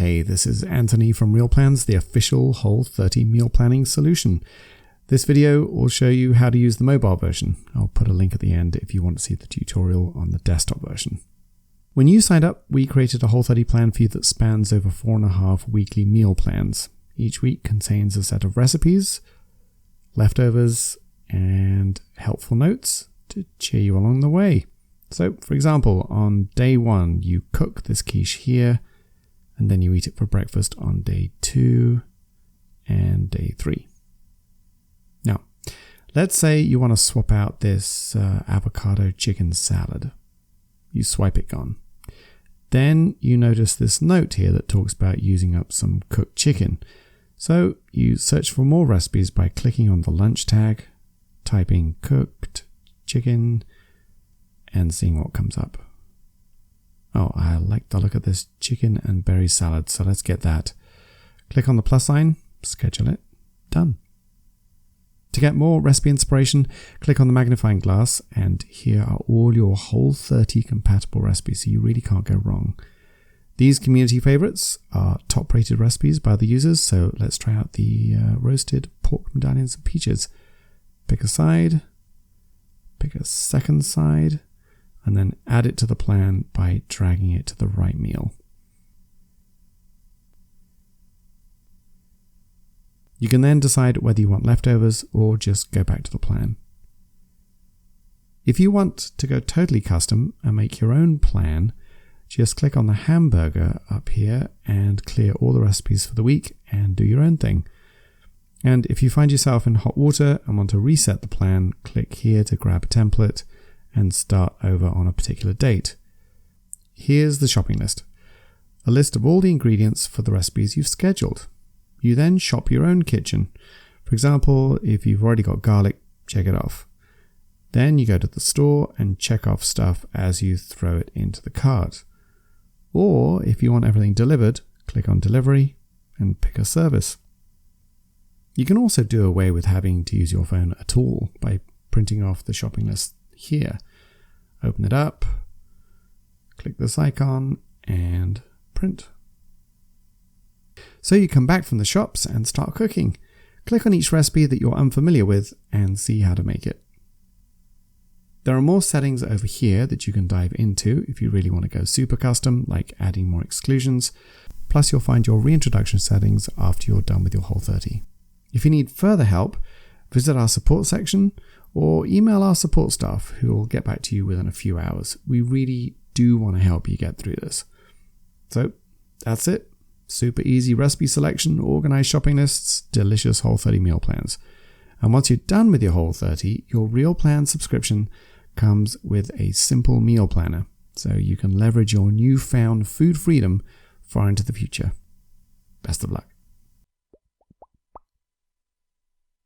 Hey, this is Anthony from Real Plans, the official Whole30 meal planning solution. This video will show you how to use the mobile version. I'll put a link at the end if you want to see the tutorial on the desktop version. When you signed up, we created a Whole30 plan for you that spans over 4.5 weekly meal plans. Each week contains a set of recipes, leftovers, and helpful notes to cheer you along the way. So, for example, on day 1, you cook this quiche here, and then you eat it for breakfast on day 2 and day 3. Now, let's say you want to swap out this avocado chicken salad. You swipe it gone. Then you notice this note here that talks about using up some cooked chicken. So you search for more recipes by clicking on the lunch tag, typing cooked chicken, and seeing what comes up. Oh, I like the look of this chicken and berry salad, so let's get that. Click on the plus sign, schedule it, done. To get more recipe inspiration, click on the magnifying glass, and here are all your Whole30 compatible recipes, so you really can't go wrong. These community favorites are top-rated recipes by the users, so let's try out the roasted pork medallions and peaches. Pick a side, pick a second side, and then add it to the plan by dragging it to the right meal. You can then decide whether you want leftovers or just go back to the plan. If you want to go totally custom and make your own plan, just click on the hamburger up here and clear all the recipes for the week and do your own thing. And if you find yourself in hot water and want to reset the plan, click here to grab a template and start over on a particular date. Here's the shopping list. A list of all the ingredients for the recipes you've scheduled. You then shop your own kitchen. For example, if you've already got garlic, check it off. Then you go to the store and check off stuff as you throw it into the cart. Or if you want everything delivered, click on delivery and pick a service. You can also do away with having to use your phone at all by printing off the shopping list here. Open it up, click this icon and print. So you come back from the shops and start cooking. Click on each recipe that you're unfamiliar with and see how to make it. There are more settings over here that you can dive into if you really want to go super custom, like adding more exclusions. Plus you'll find your reintroduction settings after you're done with your Whole30. If you need further help, visit our support section or email our support staff who will get back to you within a few hours. We really do want to help you get through this. So that's it. Super easy recipe selection, organized shopping lists, delicious Whole30 meal plans. And once you're done with your Whole30, your Real Plan subscription comes with a simple meal planner, so you can leverage your newfound food freedom far into the future. Best of luck.